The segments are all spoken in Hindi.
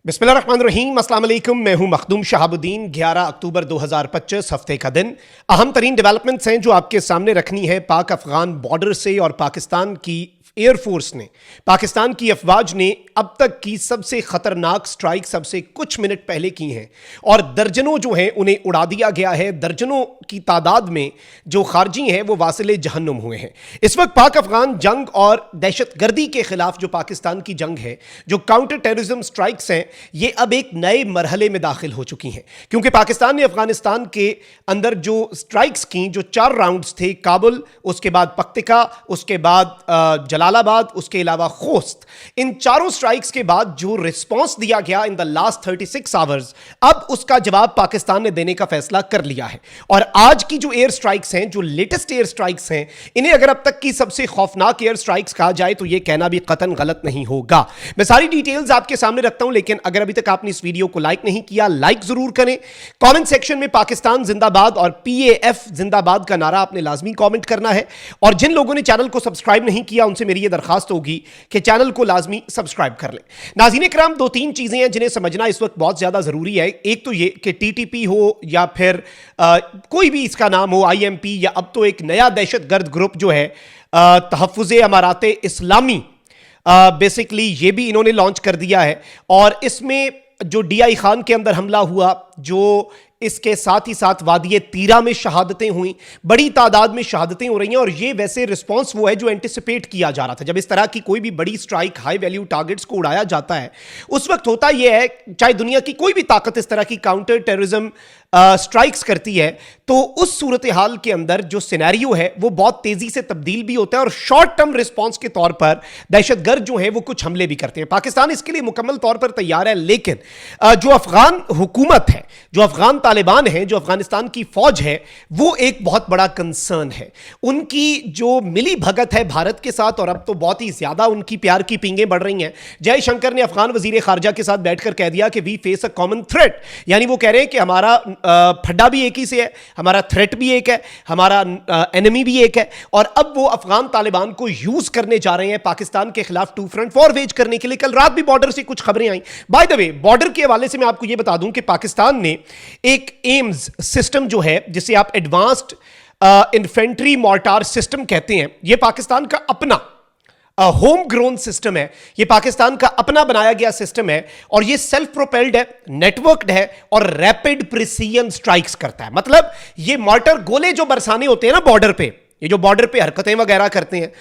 बिस्मिल्लाहिर्रहमानिर्रहीम, अस्सलाम वालेकुम। मैं हूं मखदूम शहाबुद्दीन। 11 अक्टूबर 2025 हफ्ते का दिन। अहम तरीन डेवलपमेंट्स हैं जो आपके सामने रखनी है पाक अफगान बॉर्डर से। और पाकिस्तान की एयरफोर्स ने, पाकिस्तान की अफवाज ने अब तक की सबसे खतरनाक स्ट्राइक सबसे कुछ मिनट पहले की हैं और दर्जनों जो हैं उन्हें उड़ा दिया गया है। दर्जनों की तादाद में जो खारजी हैं वो वासिले जहन्नुम हुए हैं। इस वक्त पाक अफगान जंग और दहशतगर्दी के खिलाफ जो पाकिस्तान की जंग है, जो काउंटर टेररिज्म स्ट्राइक्स हैं, ये अब एक नए मरहले में दाखिल हो चुकी हैं। क्योंकि पाकिस्तान ने अफगानिस्तान के अंदर जो स्ट्राइक्स की, जो 4 राउंड्स थे, काबुल, उसके बाद पख्तिका, उसके बाद जलालाबाद, उसके अलावा खोस्त, इन चारों स्ट्राइक्स के बाद जो रिस्पॉन्स दिया गया इन द लास्ट 36 आवर्स, अब उसका जवाब पाकिस्तान ने देने का फैसला कर लिया है। और आज की जो एयर स्ट्राइक्स हैं, जो लेटेस्ट एयर स्ट्राइक्स हैं, इन्हें अगर अब तक की सबसे खौफनाक एयर स्ट्राइक्स कहा जाए तो यह कहना भी कतन गलत नहीं होगा। मैं सारी डिटेल्स आपके सामने रखता हूं, लेकिन अगर अभी तक आपने इस वीडियो को लाइक नहीं किया, लाइक जरूर करें। कमेंट सेक्शन में पाकिस्तान जिंदाबाद और PAF जिंदाबाद का नारा आपने लाजमी कमेंट करना है। और जिन लोगों ने चैनल को सब्सक्राइब नहीं किया उनसे मेरी यह दरखास्त होगी कि चैनल को लाजमी सब्सक्राइब कर लें। नाज़रीन इकराम, 2-3 चीजें हैं जिन्हें समझना इस वक्त बहुत ज्यादा जरूरी है। एक तो यह कि TTP हो या फिर कोई भी इसका नाम हो, IMP, या अब तो एक नया दहशतगर्द ग्रुप जो है तहफ़्फ़ुज़े अमाराते इस्लामी, बेसिकली ये भी इन्होंने लॉन्च कर दिया है। और इसमें जो DI खान के अंदर हमला हुआ, जो इसके साथ ही साथ वादिये तीरा में शहादतें हुई, बड़ी तादाद में शहादतें हो रही हैं। और ये वैसे रिस्पांस वो है जो एंटिसिपेट किया जा रहा था। जब इस तरह की कोई भी बड़ी स्ट्राइक, हाई वैल्यू टारगेट्स को उड़ाया जाता है, उस वक्त होता यह है, चाहे दुनिया की कोई भी ताकत इस तरह की काउंटर टेररिज्म स्ट्राइक्स करती है, तो उस सूरत हाल के अंदर जो सिनेरियो है वो बहुत तेजी से तब्दील भी होता है और शॉर्ट टर्म रिस्पॉन्स के तौर पर दहशतगर्द जो है वो कुछ हमले भी करते हैं। पाकिस्तान इसके लिए मुकम्मल तौर पर तैयार है, लेकिन जो अफगान हुकूमत है, जो अफगान तालिबान है, जो अफगानिस्तान की फौज है, वो एक बहुत बड़ा कंसर्न है। उनकी जो मिली भगत है भारत के साथ, और अब तो बहुत ही ज्यादा उनकी प्यार की पींगें बढ़ रही हैं। जयशंकर ने अफगान वजीर खारजा के साथ बैठकर कह दिया कि we face a common threat, यानी वो कह रहे हैं कि हमारा फड्डा भी एक ही से है, हमारा थ्रेट भी एक है, हमारा एनिमी भी एक है। और अब वो अफगान तालिबान को यूज करने जा रहे हैं पाकिस्तान के खिलाफ 2 फ्रंट वॉर वेज करने के लिए। कल रात भी बॉर्डर से कुछ खबरें आई। बाय द वे, बॉर्डर के हवाले से मैं आपको यह बता दूं कि पाकिस्तान ने एक एम्स सिस्टम जो है, जिसे आप एडवांस्ड इन्फेंट्री मोर्टार सिस्टम कहते हैं, यह पाकिस्तान का अपना होम ग्रोन सिस्टम है। यह पाकिस्तान का अपना बनाया गया सिस्टम है और यह सेल्फ प्रोपेल्ड है, नेटवर्क्ड है और रैपिड प्रिसीजन स्ट्राइक्स करता है। मतलब यह मॉर्टर गोले जो बरसाने होते हैं ना बॉर्डर पे, ये जो बॉर्डर पे हरकतें वगैरह करते हैं,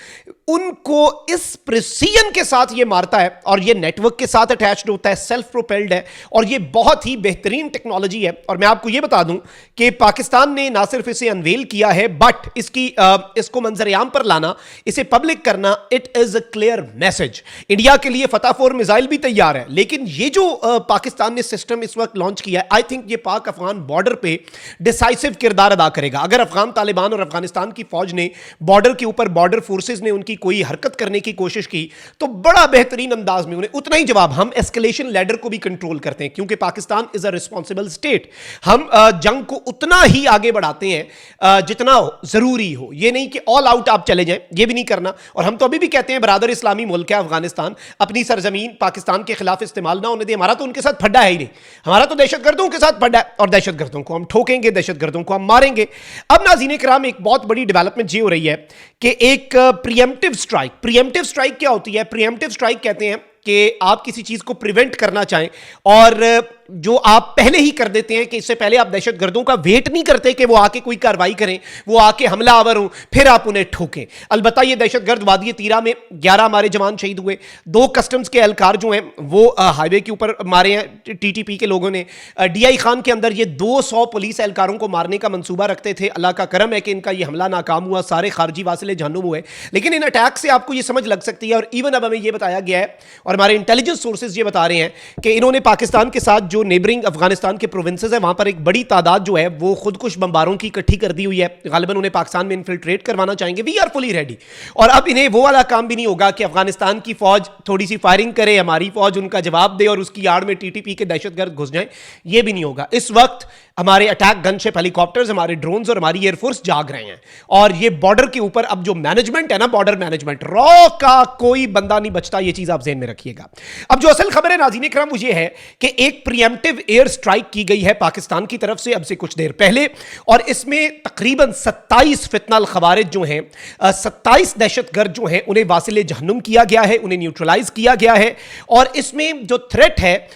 उनको इस प्रिसीजन के साथ ये मारता है और ये नेटवर्क के साथ अटैच्ड होता है, सेल्फ प्रोपेल्ड है और ये बहुत ही बेहतरीन टेक्नोलॉजी है। और मैं आपको ये बता दूं कि पाकिस्तान ने ना सिर्फ इसे अनवेल किया है, बट इसको मंजर-ए-आम पर लाना, इसे पब्लिक करना, it is a clear message. India के लिए फतह 4 मिसाइल भी तैयार है, लेकिन ये जो पाकिस्तान ने सिस्टम इस वक्त लॉन्च किया है, आई थिंक ये पाक अफगान बॉर्डर पे डिसाइसिव किरदार अदा करेगा। अगर अफगान तालिबान और अफगानिस्तान की फौज ने बॉर्डर के ऊपर, बॉर्डर फोर्सेस ने उनकी कोई हरकत करने की कोशिश की, तो बड़ा बेहतरीन अंदाज में उन्हें उतना ही जवाब, हम एस्केलेशन लैडर को भी कंट्रोल करते हैं क्योंकि Pakistan is a responsible state. हम जंग को उतना ही आगे बढ़ाते हैं जितना जरूरी हो। यह नहीं कि ऑल आउट आप चले जाएं, यह भी नहीं करना। और हम तो अभी भी कहते हैं बरादर इस्लामी मुल्क है अफगानिस्तान, अपनी सरजमीन पाकिस्तान के खिलाफ इस्तेमाल ना होने दे। हमारा तो उनके साथ फड्डा है ही नहीं, हमारा तो दहशतगर्दों के साथ फड्डा है और दहशतगर्दों को हम ठोकेंगे, दहशतगर्दों को हम मारेंगे। अब नाज़रीन इकराम, एक बहुत बड़ी डेवलपमेंट ये हो रही है कि एक प्रीएम्प्टिव स्ट्राइक क्या होती है? प्रीएम्प्टिव स्ट्राइक कहते हैं कि आप किसी चीज को प्रिवेंट करना चाहें और जो आप पहले ही कर देते हैं कि इससे पहले आप दहशतगर्दों का वेट नहीं करते कि वो आके कोई कार्रवाई करें, वो आके हमलावर हों, फिर आप उन्हें ठोकें। अलबत्ता ये दहशतगर्द वादिये तीरा में 11 हमारे जवान शहीद हुए, 2 कस्टम्स के एहलकार जो हैं वो हाईवे के ऊपर मारे हैं TTP के लोगों ने। DI खान के अंदर ये 200 पुलिस एहलकारों को मारने का मंसूबा रखते थे। अल्लाह का करम है कि इनका ये हमला नाकाम हुआ, सारे खारजी वासिले जहन्नुम हुए। लेकिन इन अटैक से आपको ये समझ लग सकती है, और इवन अब हमें ये बताया गया है और हमारे इंटेलिजेंस सोर्सेज ये बता रहे हैं कि इन्होंने पाकिस्तान के साथ जो नेबरिंग अफगानिस्तान के प्रोविंसेस है वहां पर एक बड़ी तादाद जो है वो खुदकुश बमबारों की इकट्ठी कर दी हुई है। गालिबन उन्हें पाकिस्तान में इन्फिल्ट्रेट करवाना चाहेंगे। We are fully ready. और अब इन्हें वो वाला काम भी नहीं होगा कि अफगानिस्तान की फौज थोड़ी सी फायरिंग करे, हमारी फौज उनका जवाब दे और उसकी आड़ में टीटीपी के दहशतगर्द घुस जाए। ये भी नहीं होगा। इस वक्त हमारे अटैक गनशिप हेलीकॉप्टर्स, हमारे ड्रोन्स और हमारी एयरफोर्स जाग रहे हैं। और ये बॉर्डर के ऊपर अब जो मैनेजमेंट है ना, बॉर्डर मैनेजमेंट, रॉ का कोई बंदा नहीं बचता। ये चीज आप ज़हन में रखिएगा। अब जो असल खबर है नाज़रीन इकराम वो ये है कि एक प्रीएम्प्टिव एयर स्ट्राइक की गई है पाकिस्तान की तरफ से अब से कुछ देर पहले, और इसमें तकरीबन 27 फितनल खवारिज जो हैं, 27 दहशतगर्द जो हैं, उन्हें वासिले जहन्नुम किया गया है, उन्हें न्यूट्रलाइज किया गया है। और इसमें जो थ्रेट है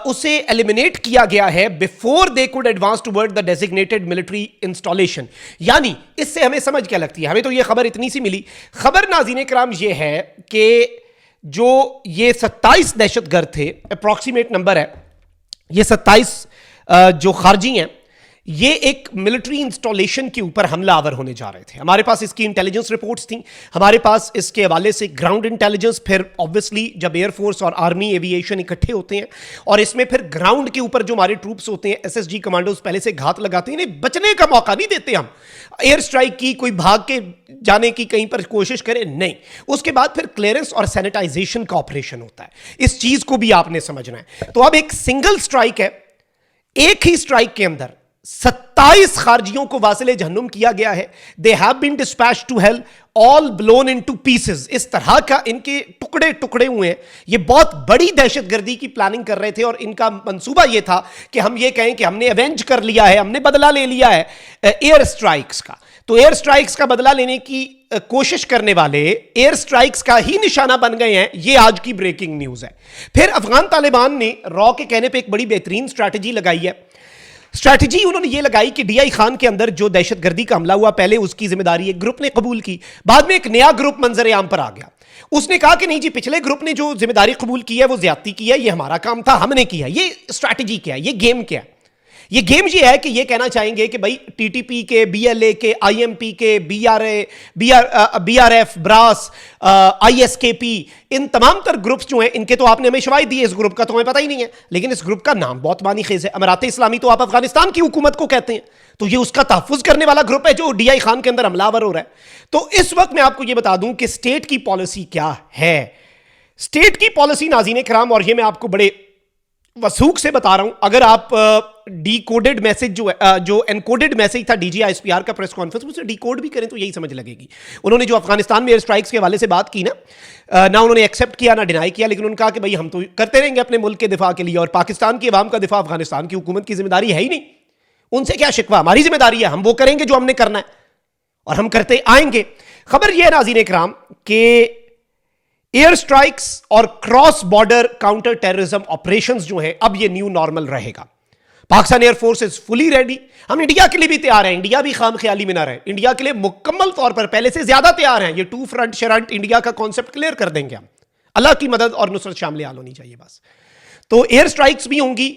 उसे एलिमिनेट किया गया है before they could advance toward the designated military installation. यानी इससे हमें समझ क्या लगती है, हमें तो यह खबर इतनी सी मिली। खबर नाज़रीन इकराम यह है कि जो ये 27 दहशतगर्द थे, अप्रॉक्सीमेट नंबर है ये 27 जो खारजी हैं, ये एक मिलिट्री इंस्टॉलेशन के ऊपर हमलावर होने जा रहे थे। हमारे पास इसकी इंटेलिजेंस रिपोर्ट्स थी, हमारे पास इसके हवाले से ग्राउंड इंटेलिजेंस, फिर ऑब्वियसली जब एयरफोर्स और आर्मी एविएशन इकट्ठे होते हैं और इसमें फिर ग्राउंड के ऊपर जो हमारे ट्रूप्स होते हैं, एसएसजी कमांडोज पहले से घात लगाते हैं, इन्हें बचने का मौका नहीं देते हम। एयर स्ट्राइक की, कोई भाग के जाने की कहीं पर कोशिश करे, नहीं। उसके बाद फिर क्लियरेंस और सैनिटाइजेशन का ऑपरेशन होता है। इस चीज को भी आपने समझना है। तो अब एक सिंगल स्ट्राइक है, एक ही स्ट्राइक के अंदर 27 खारजियों को वासिले जहन्नुम किया गया है। They have been dispatched to hell, all blown into pieces. इस तरह का इनके टुकड़े टुकड़े हुए हैं। ये बहुत बड़ी दहशतगर्दी की प्लानिंग कर रहे थे और इनका मंसूबा ये था कि हम ये कहें कि हमने अवेंज कर लिया है, हमने बदला ले लिया है एयर स्ट्राइक्स का। तो एयर स्ट्राइक्स का बदला लेने की कोशिश करने वाले एयर स्ट्राइक्स का ही निशाना बन गए हैं। ये आज की ब्रेकिंग न्यूज है। फिर अफगान तालिबान ने रॉ के कहने पर एक बड़ी बेहतरीन स्ट्रैटेजी लगाई है। स्ट्रैटेजी उन्होंने ये लगाई कि डीआई खान के अंदर जो दहशतगर्दी का हमला हुआ, पहले उसकी जिम्मेदारी एक ग्रुप ने कबूल की, बाद में एक नया ग्रुप मंजर आम पर आ गया। उसने कहा कि नहीं जी, पिछले ग्रुप ने जो जिम्मेदारी कबूल की है वो ज्यादती की है, ये हमारा काम था, हमने किया। ये स्ट्रैटेजी क्या है, ये गेम क्या है? ये गेम ये है कि ये कहना चाहेंगे कि भाई टीटीपी के, बीएलए के, आईएमपी के, बीआरएफ, ब्रास, आईएसकेपी, इन तमाम तर ग्रुप्स जो हैं, इनके तो आपने हमें शवायद दी है। इस ग्रुप का तो हमें पता ही नहीं है, लेकिन इस ग्रुप का नाम बहुत मानीखेज है। अमारात इस्लामी तो आप अफगानिस्तान की हुकूमत को कहते हैं, तो ये उसका तहफ़्फ़ुज़ करने वाला ग्रुप है जो डीआई खान के अंदर हमलावर हो रहा है। तो इस वक्त मैं आपको ये बता दूं कि स्टेट की पॉलिसी क्या है। स्टेट की पॉलिसी नाज़रीन इकराम, और ये मैं आपको बड़े वसूख से बता रहा हूं, अगर आप डीकोडेड मैसेज जो है, जो एनकोडेड मैसेज था डीजीआईएसपीआर का प्रेस कॉन्फ्रेंस, उसे डीकोड भी करें तो यही समझ लगेगी। उन्होंने जो अफगानिस्तान में एयर स्ट्राइक्स के हवाले से बात की ना उन्होंने एक्सेप्ट किया ना डिनाई किया, लेकिन उन्होंने कहा कि भाई हम तो करते रहेंगे अपने मुल्क के दिफा के लिए, और पाकिस्तान की अवाम का दिफा अफगानिस्तान की हुकूमत की जिम्मेदारी है ही नहीं। उनसे क्या शिकवा, हमारी जिम्मेदारी है, हम वो करेंगे जो हमने करना है और हम करते आएंगे। खबर यह है नाज़रीन इकराम कि एयर स्ट्राइक्स और cross border counter terrorism operations जो है, अब ये न्यू नॉर्मल रहेगा। Pakistan air force is fully ready. हम इंडिया के लिए भी तैयार हैं, इंडिया भी खाम ख्याली में ना रहे, इंडिया के लिए मुकम्मल तौर पर पहले से ज्यादा तैयार हैं। ये टू फ्रंट शरंट इंडिया का कॉन्सेप्ट क्लियर कर देंगे हम। अल्लाह की मदद और नुसरत शामिल हाल होनी चाहिए बस। तो एयर स्ट्राइक्स भी होंगी,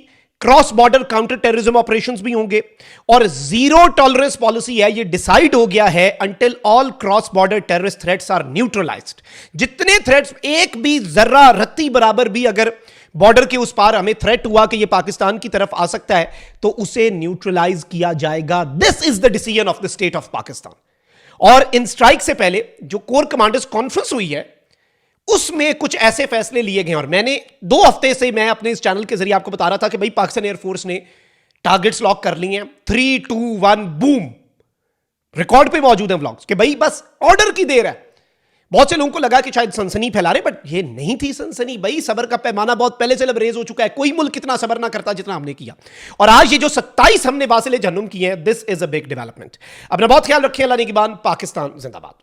cross border counter terrorism operations भी होंगे, और जीरो टॉलरेंस पॉलिसी है। ये डिसाइड हो गया है until all cross border terrorist threats are neutralised. जितने थ्रेट्स, एक भी जर्रा रत्ती बराबर भी अगर बॉर्डर के उस पार हमें थ्रेट हुआ कि ये पाकिस्तान की तरफ आ सकता है, तो उसे न्यूट्रलाइज किया जाएगा। This is the decision of the state of Pakistan. और इन स्ट्राइक से पहले जो कोर कमांडर्स कॉन्फ्रेंस हुई है, उसमें कुछ ऐसे फैसले लिए गए। और मैंने 2 हफ्ते से मैं अपने इस चैनल के जरिए आपको बता रहा था कि भाई पाकिस्तान एयरफोर्स ने टारगेट्स लॉक कर लिए हैं। 3, 2, 1 बूम, रिकॉर्ड पे मौजूद है व्लॉग्स कि भाई बस ऑर्डर की देर है। बहुत से लोगों को लगा कि शायद सनसनी फैला रहे, बट ये नहीं थी सनसनी। भाई सबर का पैमाना बहुत पहले से लबरेज हो चुका है। कोई मुल्क इतना सबर ना करता जितना हमने किया। और आज ये जो 27 हमने वासिले जहन्नुम किए हैं, this is a big development. अपना बहुत ख्याल रखिए। अल्लाह निगहबान। पाकिस्तान जिंदाबाद।